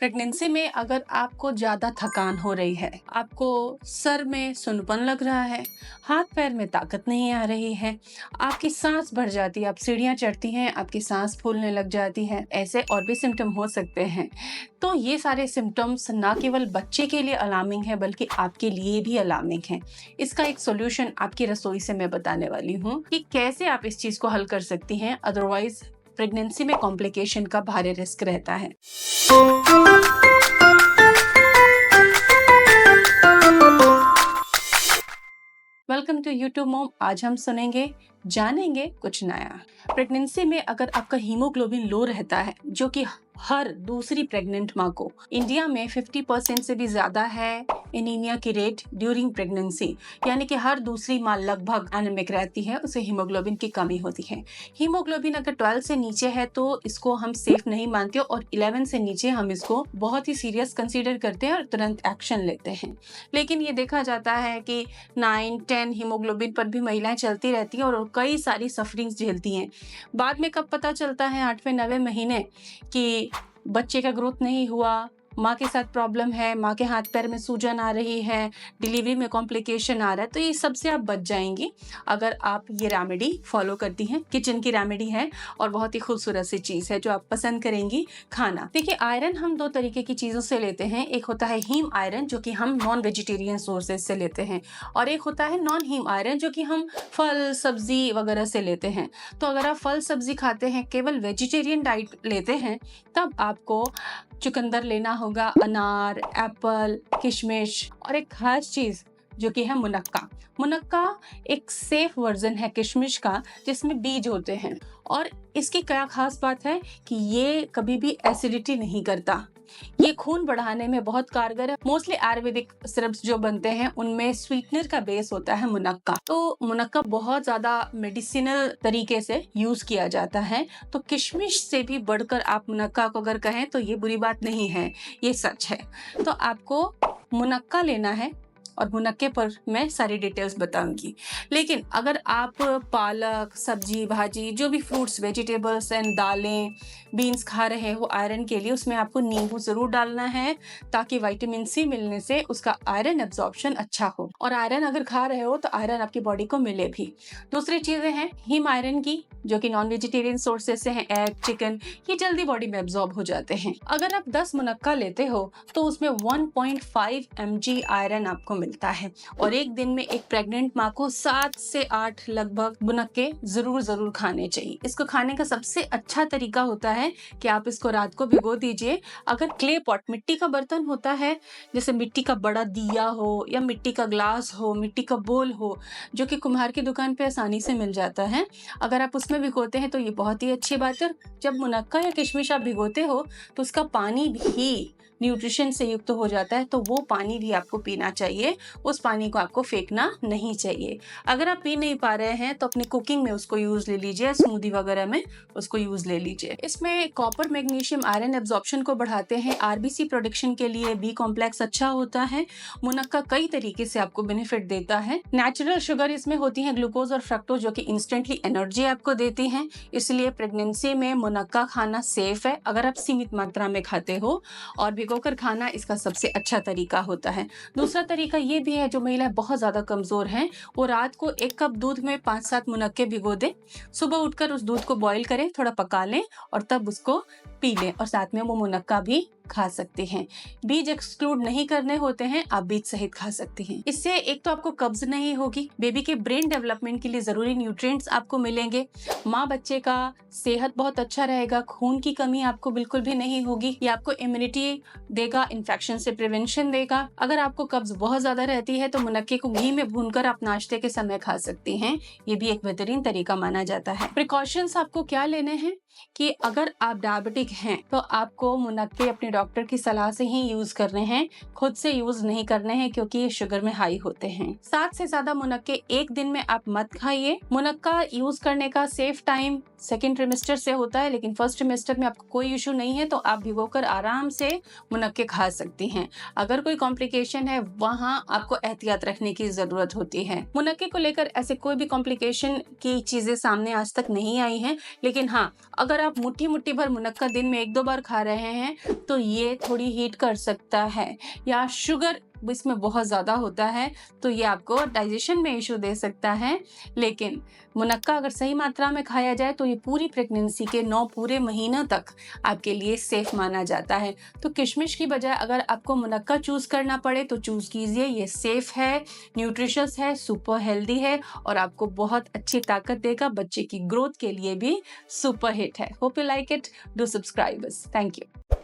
Pregnancy में अगर आपको ज़्यादा थकान हो रही है, आपको सर में सुन्नपन लग रहा है, हाथ पैर में ताकत नहीं आ रही है, आपकी सांस बढ़ जाती है, आप सीढ़ियाँ चढ़ती हैं, आपकी सांस फूलने लग जाती है, ऐसे और भी सिम्टम हो सकते हैं। तो ये सारे सिम्टम्स ना केवल बच्चे के लिए अलार्मिंग है बल्कि आपके लिए भी अलार्मिंग है। इसका एक सॉल्यूशन आपकी रसोई से मैं बताने वाली हूँ कि कैसे आप इस चीज़ को हल कर सकती हैं, अदरवाइज प्रेगनेंसी में कॉम्प्लिकेशन का भारी रिस्क रहता है। Welcome to YouTube mom. आज हम जानेंगे कुछ नया। प्रेगनेंसी में अगर आपका हीमोग्लोबिन लो रहता है, जो कि हर दूसरी प्रेग्नेंट माँ को इंडिया में 50% से भी ज्यादा है एनीमिया की रेट ड्यूरिंग प्रेगनेंसी, यानी कि हर दूसरी माँ लगभग एनीमिक रहती है, उसे हीमोग्लोबिन की कमी होती है। हीमोग्लोबिन अगर 12 से नीचे है तो इसको हम सेफ नहीं मानते और 11 से नीचे हम इसको बहुत ही सीरियस कंसीडर करते हैं और तुरंत एक्शन लेते हैं। लेकिन ये देखा जाता है कि 9-10 हीमोग्लोबिन पर भी महिलाएं चलती रहती हैं और कई सारी सफरिंग्स झेलती हैं। बाद में कब पता चलता है 8वें-9वें महीने कि बच्चे का ग्रोथ नहीं हुआ, माँ के साथ प्रॉब्लम है, माँ के हाथ पैर में सूजन आ रही है, डिलीवरी में कॉम्प्लिकेशन आ रहा है। तो ये सबसे आप बच जाएंगी अगर आप ये रेमेडी फॉलो करती हैं। किचन की रेमेडी है और बहुत ही खूबसूरत सी चीज़ है जो आप पसंद करेंगी खाना। देखिए, आयरन हम दो तरीके की चीज़ों से लेते हैं। एक होता है हीम आयरन जो कि हम नॉन वेजिटेरियन सोर्सेज से लेते हैं, और एक होता है नॉन हीम आयरन जो कि हम फल सब्जी वगैरह से लेते हैं। तो अगर आप फल सब्जी खाते हैं, केवल वेजिटेरियन डाइट लेते हैं, तब आपको चुकंदर लेना होगा, अनार, एप्पल, किशमिश और एक खास चीज जो कि है मुनक्का। मुनक्का एक सेफ वर्जन है किशमिश का जिसमें बीज होते हैं, और इसकी क्या खास बात है कि ये कभी भी एसिडिटी नहीं करता। ये खून बढ़ाने में बहुत कारगर है। मोस्टली आयुर्वेदिक सिरप्स जो बनते हैं उनमें स्वीटनर का बेस होता है मुनक्का। तो मुनक्का बहुत ज्यादा मेडिसिनल तरीके से यूज किया जाता है। तो किशमिश से भी बढ़कर आप मुनक्का को अगर कहें तो ये बुरी बात नहीं है, ये सच है। तो आपको मुनक्का लेना है और मुनक्के पर मैं सारी डिटेल्स बताऊंगी। लेकिन अगर आप पालक, सब्जी भाजी, जो भी फ्रूट्स, वेजिटेबल्स एंड दालें, बीन्स खा रहे हो आयरन के लिए, उसमें आपको नींबू जरूर डालना है ताकि विटामिन सी मिलने से उसका आयरन एब्जॉर्प्शन अच्छा हो। और आयरन अगर खा रहे हो तो आयरन आपकी बॉडी को मिले भी। दूसरी चीजें हैं हीम आयरन की, जो कि नॉन वेजिटेरियन सोर्सेज से हैं, एग, चिकन, ये जल्दी बॉडी में एब्जॉर्ब हो जाते हैं। अगर आप 10 मुनक्का लेते हो तो उसमें 1.5 mg आयरन आपको मिलता है, और एक दिन में एक प्रेग्नेंट माँ को 7 से 8 लगभग मुनक्के जरूर खाने चाहिए। इसको खाने का सबसे अच्छा तरीका होता है कि आप इसको रात को भिगो दीजिए। अगर क्ले पॉट, मिट्टी का बर्तन होता है, जैसे मिट्टी का बड़ा दिया हो या मिट्टी का ग्लास हो, मिट्टी का बोल हो, जो कि कुम्हार की दुकान पे आसानी से मिल जाता है, अगर आप उसमें भिगोते हैं तो ये बहुत ही अच्छी बात है। जब मुनक्का या किशमिश आप भिगोते हो तो उसका पानी भी न्यूट्रिशन से युक्त हो जाता है, तो वो पानी भी आपको पीना चाहिए। उस पानी को आपको फेंकना नहीं चाहिए। अगर आप पी नहीं पा रहे हैं तो अपनी कुकिंग में उसको यूज ले लीजिए, स्मूदी वगैरह में उसको यूज ले लीजिए। इसमें कॉपर, मैग्नीशियम, आयरन एब्जॉर्प्शन को बढ़ाते हैं, आरबीसी प्रोडक्शन के लिए बी कॉम्प्लेक्स अच्छा होता है। मुनक्का कई तरीके से आपको बेनिफिट देता है। नेचुरल शुगर इसमें होती है, ग्लूकोज और फ्रक्टोज, जो कि इंस्टेंटली एनर्जी आपको देती हैं। इसलिए प्रेगनेंसी में मुनक्का खाना सेफ है अगर आप सीमित मात्रा में खाते हो, और भिगोकर खाना इसका सबसे अच्छा तरीका होता है। दूसरा तरीका ये भी है, जो महिलाएं बहुत ज्यादा कमजोर हैं वो रात को 1 कप दूध में 5-7 मुनक्के भिगो दें, सुबह उठकर उस दूध को बॉईल करें, थोड़ा पका लें और तब उसको पी लें, और साथ में वो मुनक्का भी खा सकते हैं। बीज एक्सक्लूड नहीं करने होते हैं, आप बीज सहित खा सकते हैं। इससे एक तो आपको कब्ज नहीं होगी, बेबी के ब्रेन डेवलपमेंट के लिए जरूरी न्यूट्रिएंट्स आपको मिलेंगे, माँ बच्चे का सेहत बहुत अच्छा रहेगा, खून की कमी आपको बिल्कुल भी नहीं होगी, ये आपको इम्यूनिटी देगा, इन्फेक्शन से प्रिवेंशन देगा। अगर आपको कब्ज बहुत ज्यादा रहती है तो मुनक्के को घी में भूनकर आप नाश्ते के समय खा सकती हैं, ये भी एक बेहतरीन तरीका माना जाता है। प्रिकॉशंस आपको क्या लेने हैं कि अगर आप डायबिटिक हैं तो आपको मुनक्के अपने डॉक्टर की सलाह से ही यूज करने हैं, खुद से यूज नहीं करने हैं, क्योंकि ये शुगर में हाई होते हैं। 7 से ज्यादा मुनक्के एक दिन में आप मत खाइए। मुनक्का यूज करने का सेफ टाइम सेकेंड ट्रिमेस्टर से होता है, लेकिन फर्स्ट ट्रिमेस्टर में आपको कोई इशू नहीं है तो आप भिगोकर आराम से मुनक्के खा सकती हैं। अगर कोई कॉम्प्लिकेशन है वहां आपको एहतियात रखने की जरूरत होती है। मुनक्के को लेकर ऐसे कोई भी कॉम्प्लिकेशन की चीजें सामने आज तक नहीं आई हैं, लेकिन हाँ, अगर आप मुट्ठी मुट्ठी भर मुनक्का दिन में 1-2 बार खा रहे हैं तो ये थोड़ी हीट कर सकता है, या शुगर इसमें बहुत ज़्यादा होता है तो ये आपको डाइजेशन में इश्यू दे सकता है। लेकिन मुनक्का अगर सही मात्रा में खाया जाए तो ये पूरी प्रेगनेंसी के 9 पूरे महीनों तक आपके लिए सेफ माना जाता है। तो किशमिश की बजाय अगर आपको मुनक्का चूज़ करना पड़े तो चूज़ कीजिए, ये सेफ है, न्यूट्रिशियस है, सुपर हेल्दी है और आपको बहुत अच्छी ताकत देगा। बच्चे की ग्रोथ के लिए भी सुपर हिट है। Hope you like it, do subscribe us. Thank you.